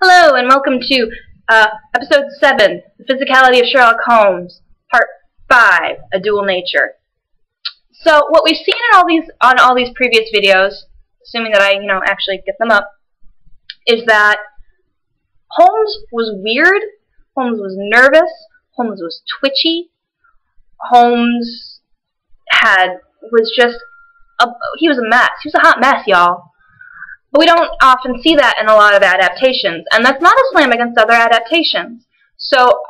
Hello, and welcome to Episode 7, The Physicality of Sherlock Holmes, Part 5, A Dual Nature. So, what we've seen on all these previous videos, assuming that I, actually get them up, is that Holmes was weird, Holmes was nervous, Holmes was twitchy, Holmes he was a mess. He was a hot mess, y'all. But we don't often see that in a lot of adaptations, and that's not a slam against other adaptations. So,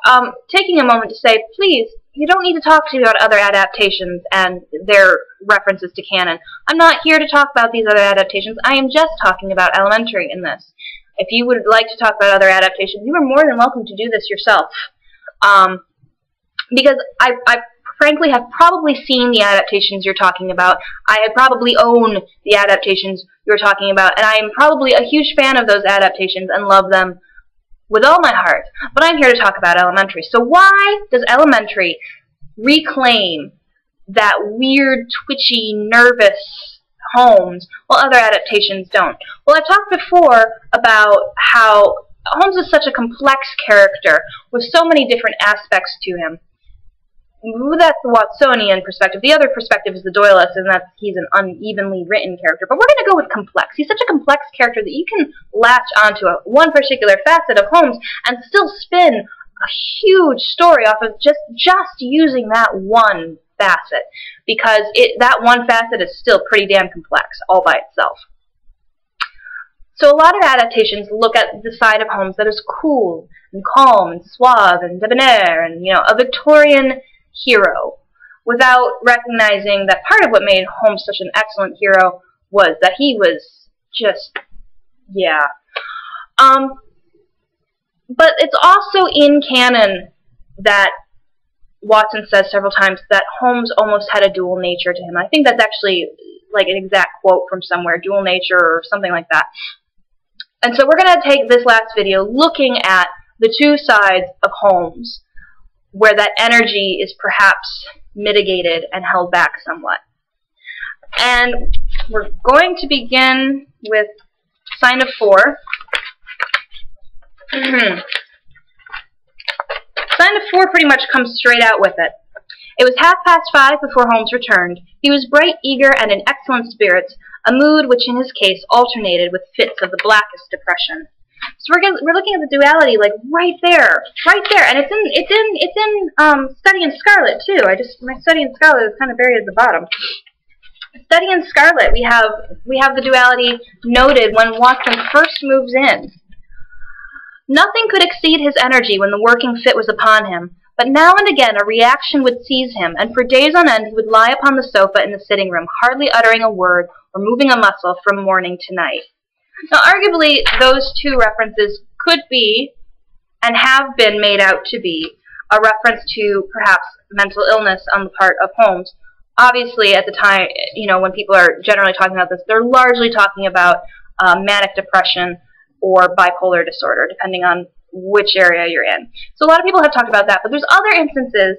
taking a moment to say, please, you don't need to talk to me about other adaptations and their references to canon. I'm not here to talk about these other adaptations. I am just talking about Elementary in this. If you would like to talk about other adaptations, you are more than welcome to do this yourself. Because I frankly have probably seen the adaptations you're talking about. I probably own the adaptations you're talking about, and I am probably a huge fan of those adaptations and love them with all my heart. But I'm here to talk about Elementary. So why does Elementary reclaim that weird, twitchy, nervous Holmes while other adaptations don't? Well, I've talked before about how Holmes is such a complex character with so many different aspects to him. That's the Watsonian perspective. The other perspective is the Doyleist, and that he's an unevenly written character. But we're going to go with complex. He's such a complex character that you can latch onto one particular facet of Holmes and still spin a huge story off of just using that one facet, because that one facet is still pretty damn complex all by itself. So a lot of adaptations look at the side of Holmes that is cool and calm and suave and debonair and, a Victorian hero, without recognizing that part of what made Holmes such an excellent hero was that he was just, But it's also in canon that Watson says several times that Holmes almost had a dual nature to him. I think that's actually like an exact quote from somewhere, dual nature or something like that. And so we're going to take this last video looking at the two sides of Holmes, where that energy is perhaps mitigated and held back somewhat. And we're going to begin with sign of 4. Sign of 4 pretty much comes straight out with it. It was 5:30 before Holmes returned. He was bright, eager, and in excellent spirits, a mood which in his case alternated with fits of the blackest depression. So we're looking at the duality like right there, and it's in Study in Scarlet too. My Study in Scarlet is kind of buried at the bottom. Study in Scarlet, we have the duality noted when Watson first moves in. Nothing could exceed his energy when the working fit was upon him, but now and again a reaction would seize him, and for days on end he would lie upon the sofa in the sitting room, hardly uttering a word or moving a muscle from morning to night. Now, arguably, those two references could be, and have been made out to be, a reference to perhaps mental illness on the part of Holmes. Obviously, at the time, when people are generally talking about this, they're largely talking about manic depression or bipolar disorder, depending on which area you're in. So a lot of people have talked about that, but there's other instances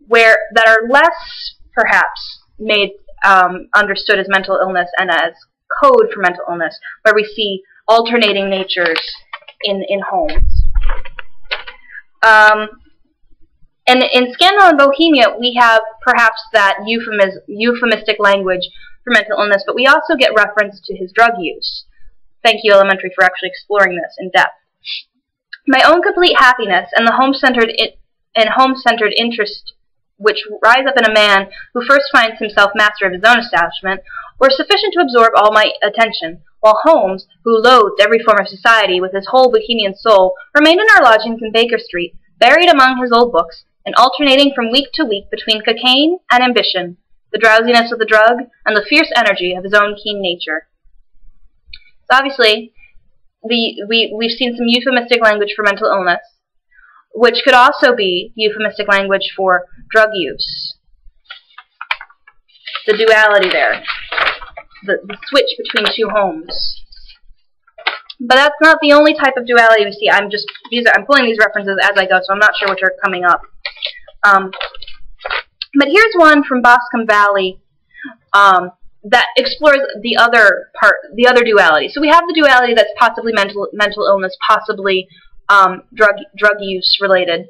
that are less, perhaps, made understood as mental illness and as code for mental illness, where we see alternating natures in Holmes. And in Scandal and Bohemia, we have perhaps that euphemistic language for mental illness, but we also get reference to his drug use. Thank you, Elementary, for actually exploring this in depth. My own complete happiness and the home-centered interest which rise up in a man who first finds himself master of his own establishment, were sufficient to absorb all my attention, while Holmes, who loathed every form of society with his whole bohemian soul, remained in our lodgings in Baker Street, buried among his old books, and alternating from week to week between cocaine and ambition, the drowsiness of the drug, and the fierce energy of his own keen nature. So obviously, we've seen some euphemistic language for mental illness, which could also be euphemistic language for drug use. The duality there. The switch between two Holmes. But that's not the only type of duality we see. I'm pulling these references as I go, so I'm not sure which are coming up. But here's one from Boscombe Valley, that explores the other duality. So we have the duality that's possibly mental illness, possibly drug use related.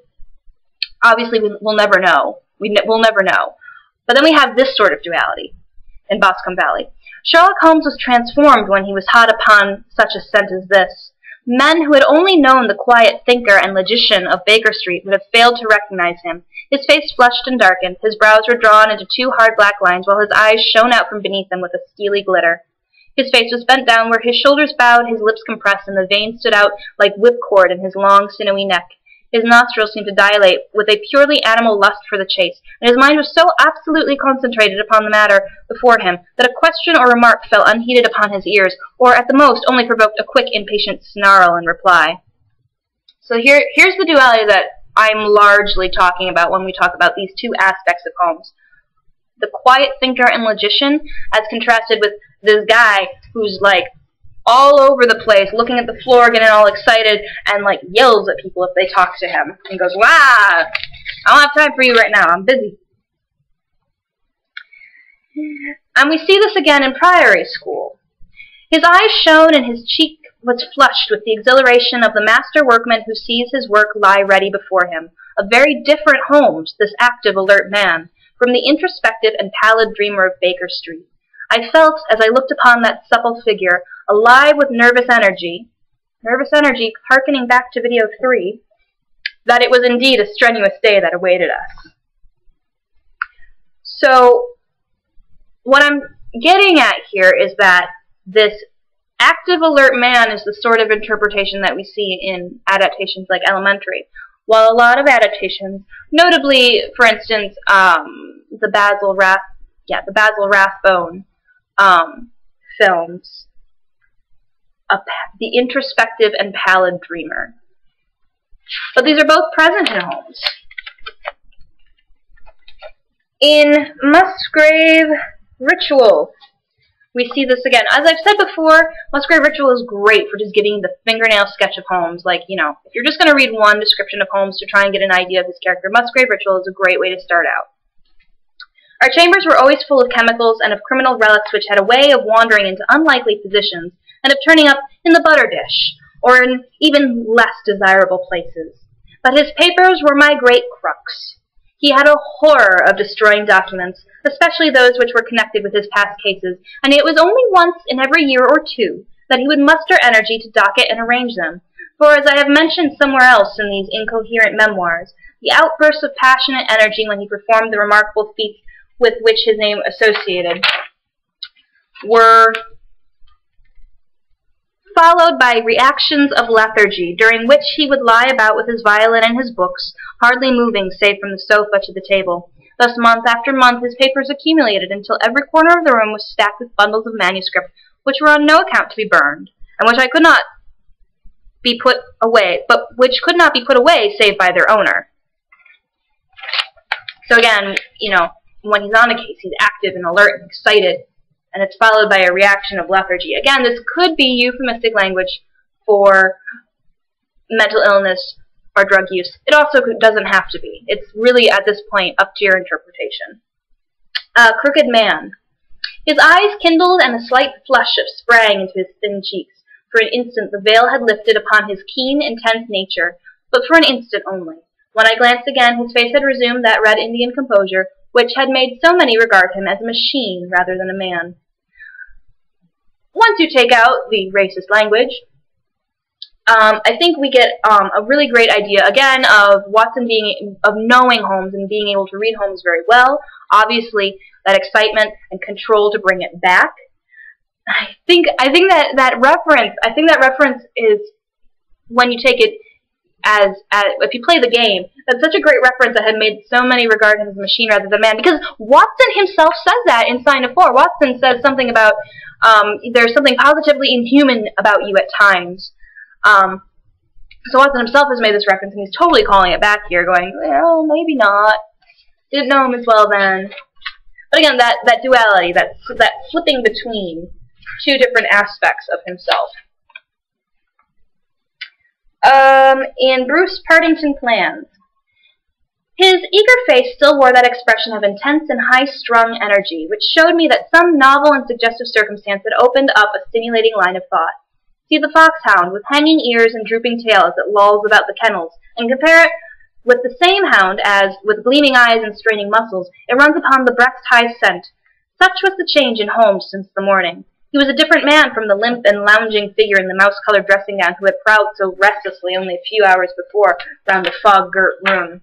Obviously, we'll never know. We'll never know. But then we have this sort of duality in Boscombe Valley. Sherlock Holmes was transformed when he was hot upon such a scent as this. Men who had only known the quiet thinker and logician of Baker Street would have failed to recognize him. His face flushed and darkened, his brows were drawn into two hard black lines, while his eyes shone out from beneath them with a steely glitter. His face was bent downward, his shoulders bowed, his lips compressed, and the veins stood out like whipcord in his long, sinewy neck. His nostrils seemed to dilate with a purely animal lust for the chase, and his mind was so absolutely concentrated upon the matter before him that a question or remark fell unheeded upon his ears, or at the most only provoked a quick, impatient snarl in reply. So here's the duality that I'm largely talking about when we talk about these two aspects of Holmes. The quiet thinker and logician, as contrasted with this guy who's like all over the place, looking at the floor, getting all excited, and like yells at people if they talk to him, and goes, "Wow, I don't have time for you right now, I'm busy." And we see this again in Priory School. His eyes shone and his cheek was flushed with the exhilaration of the master workman who sees his work lie ready before him. A very different Holmes, this active, alert man, from the introspective and pallid dreamer of Baker Street. I felt, as I looked upon that supple figure, alive with nervous energy, hearkening back to video 3, that it was indeed a strenuous day that awaited us. So, what I'm getting at here is that this active, alert man is the sort of interpretation that we see in adaptations like Elementary, while a lot of adaptations, notably, for instance, the Basil Rathbone films, the introspective and pallid dreamer. But these are both present in Holmes. In Musgrave Ritual, we see this again. As I've said before, Musgrave Ritual is great for just giving the fingernail sketch of Holmes. Like, you know, if you're just going to read one description of Holmes to try and get an idea of his character, Musgrave Ritual is a great way to start out. Our chambers were always full of chemicals and of criminal relics which had a way of wandering into unlikely positions and of turning up in the butter dish, or in even less desirable places. But his papers were my great crux. He had a horror of destroying documents, especially those which were connected with his past cases, and it was only once in every year or two that he would muster energy to docket and arrange them. For, as I have mentioned somewhere else in these incoherent memoirs, the outbursts of passionate energy when he performed the remarkable feats with which his name associated were followed by reactions of lethargy, during which he would lie about with his violin and his books, hardly moving save from the sofa to the table. Thus, month after month, his papers accumulated until every corner of the room was stacked with bundles of manuscript, which were on no account to be burned, and which could not be put away save by their owner. So again, you know, when he's on a case, he's active and alert and excited, and it's followed by a reaction of lethargy. Again, this could be euphemistic language for mental illness or drug use. It also doesn't have to be. It's really, at this point, up to your interpretation. Crooked Man. His eyes kindled and a slight flush sprang into his thin cheeks. For an instant the veil had lifted upon his keen, intense nature, but for an instant only. When I glanced again, his face had resumed that red Indian composure which had made so many regard him as a machine rather than a man. Once you take out the racist language, I think we get a really great idea, again, of Watson knowing Holmes and being able to read Holmes very well. Obviously, that excitement and control to bring it back. I think that reference is, when you take it as if you play the game, that's such a great reference that had made so many regard him as a machine rather than a man, because Watson himself says that in Sign of Four. Watson says something about there's something positively inhuman about you at times. So Watson himself has made this reference, and he's totally calling it back here, going, well, maybe not. Didn't know him as well then. But again, that duality, that flipping between two different aspects of himself. In Bruce Partington Plans, His eager face still wore that expression of intense and high-strung energy, which showed me that some novel and suggestive circumstance had opened up a stimulating line of thought. See the foxhound, with hanging ears and drooping tail as it lolls about the kennels, and compare it with the same hound as, with gleaming eyes and straining muscles, it runs upon the breast-high scent. Such was the change in Holmes since the morning. He was a different man from the limp and lounging figure in the mouse-colored dressing gown who had prowled so restlessly only a few hours before round the fog-girt room.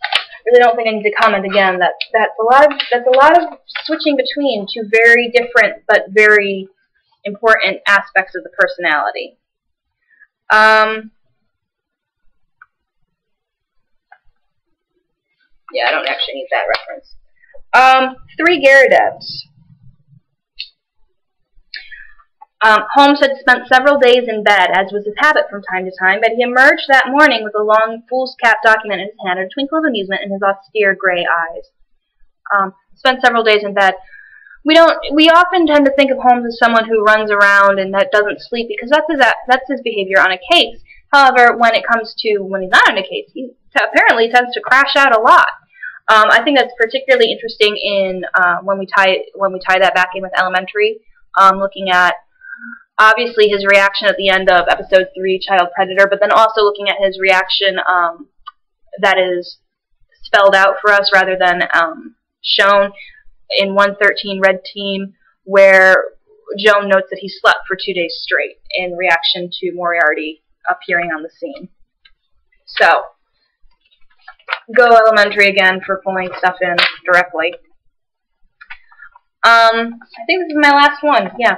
I really don't think I need to comment again. That's a lot of switching between two very different but very important aspects of the personality. Yeah, I don't actually need that reference. 3 Garadevs. Holmes had spent several days in bed, as was his habit from time to time, but he emerged that morning with a long foolscap document in his hand and a twinkle of amusement in his austere gray eyes. Spent several days in bed. We often tend to think of Holmes as someone who runs around and that doesn't sleep because that's his behavior on a case. However, when he's not on a case, he apparently tends to crash out a lot. I think that's particularly interesting in when we tie that back in with Elementary, looking at obviously his reaction at the end of episode 3, Child Predator, but then also looking at his reaction that is spelled out for us rather than shown in 113 Red Team, where Joan notes that he slept for 2 days straight in reaction to Moriarty appearing on the scene. So, go Elementary again for pulling stuff in directly. I think this is my last one. Yeah.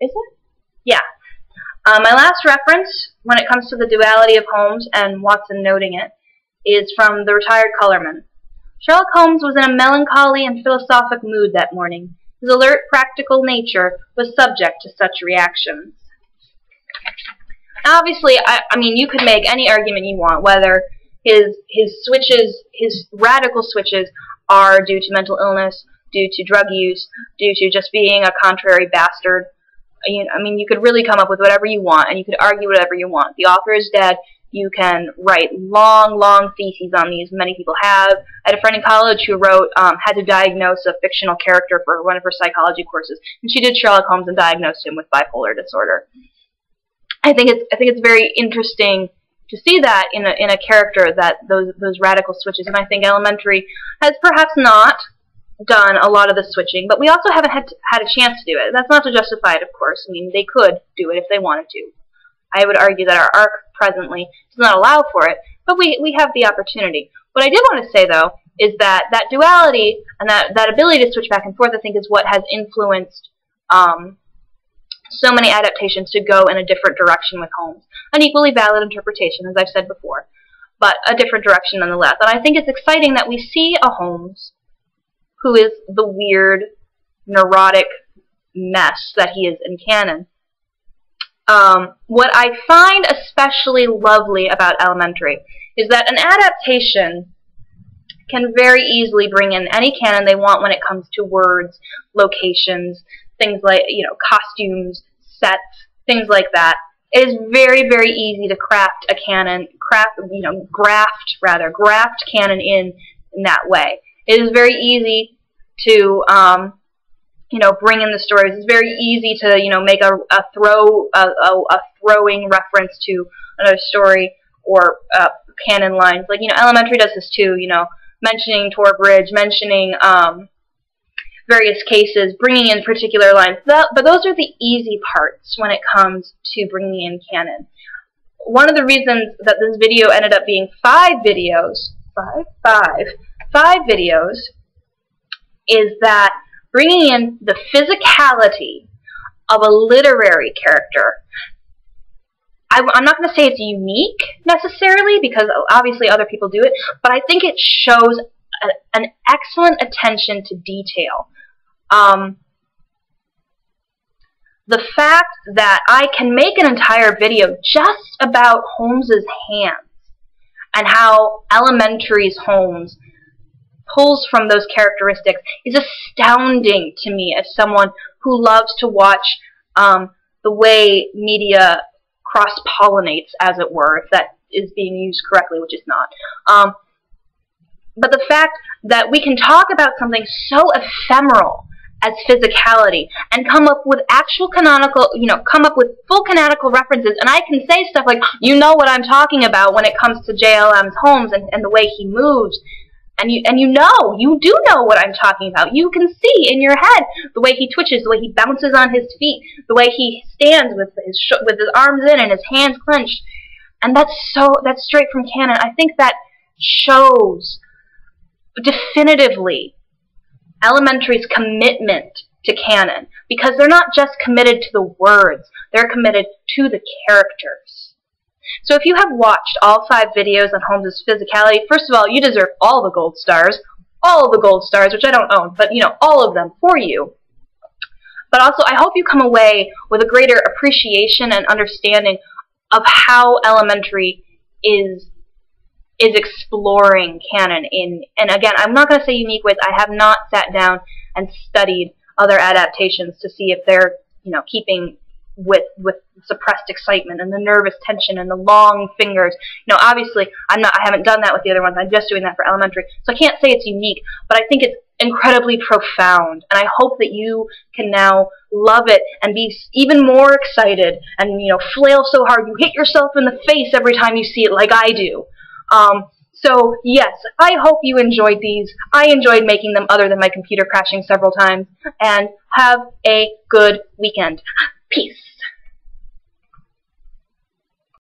Is it? Yeah. My last reference, when it comes to the duality of Holmes and Watson noting it, is from The Retired Colorman. Sherlock Holmes was in a melancholy and philosophic mood that morning. His alert, practical nature was subject to such reactions. Obviously, I mean, you could make any argument you want, whether his radical switches are due to mental illness, due to drug use, due to just being a contrary bastard. I mean, you could really come up with whatever you want, and you could argue whatever you want. The author is dead. You can write long, long theses on these. Many people have. I had a friend in college who wrote, had to diagnose a fictional character for one of her psychology courses, and she did Sherlock Holmes and diagnosed him with bipolar disorder. I think it's very interesting to see that in a character, that those radical switches, and I think Elementary has perhaps not done a lot of the switching, but we also haven't had a chance to do it. That's not to justify it, of course. I mean, they could do it if they wanted to. I would argue that our arc presently does not allow for it, but we have the opportunity. What I did want to say, though, is that duality and that ability to switch back and forth, I think, is what has influenced so many adaptations to go in a different direction with Holmes. An equally valid interpretation, as I've said before, but a different direction nonetheless. And I think it's exciting that we see a Holmes who is the weird, neurotic mess that he is in canon. What I find especially lovely about Elementary is that an adaptation can very easily bring in any canon they want when it comes to words, locations, things like, costumes, sets, things like that. It is very, very easy to craft a canon, graft canon in that way. It is very easy to, bring in the stories. It's very easy to, make a throwing reference to another story or canon lines. Like, Elementary does this too, mentioning Tor Bridge, mentioning various cases, bringing in particular lines. But those are the easy parts when it comes to bringing in canon. One of the reasons that this video ended up being 5 videos, is that bringing in the physicality of a literary character, I'm not going to say it's unique necessarily, because obviously other people do it, but I think it shows an excellent attention to detail. The fact that I can make an entire video just about Holmes's hands and how Elementary's Holmes pulls from those characteristics is astounding to me as someone who loves to watch the way media cross-pollinates, as it were, if that is being used correctly, which is not. But the fact that we can talk about something so ephemeral as physicality and come up with actual canonical, come up with full canonical references, and I can say stuff like, you know what I'm talking about when it comes to JLM's Holmes and the way he moves, and you do know what I'm talking about. You can see in your head the way he twitches, the way he bounces on his feet, the way he stands with his arms in and his hands clenched, and that's straight from canon. I think that shows definitively Elementary's commitment to canon, because they're not just committed to the words, they're committed to the characters. So if you have watched all 5 videos on Holmes' physicality, first of all, you deserve all the gold stars, which I don't own, but all of them for you. But also, I hope you come away with a greater appreciation and understanding of how Elementary is exploring canon and again, I'm not going to say unique ways. I have not sat down and studied other adaptations to see if they're, keeping with suppressed excitement and the nervous tension and the long fingers. Obviously, I haven't done that with the other ones. I'm just doing that for Elementary. So I can't say it's unique, but I think it's incredibly profound, and I hope that you can now love it and be even more excited and, flail so hard you hit yourself in the face every time you see it like I do. So yes, I hope you enjoyed these. I enjoyed making them, other than my computer crashing several times, and have a good weekend. Peace.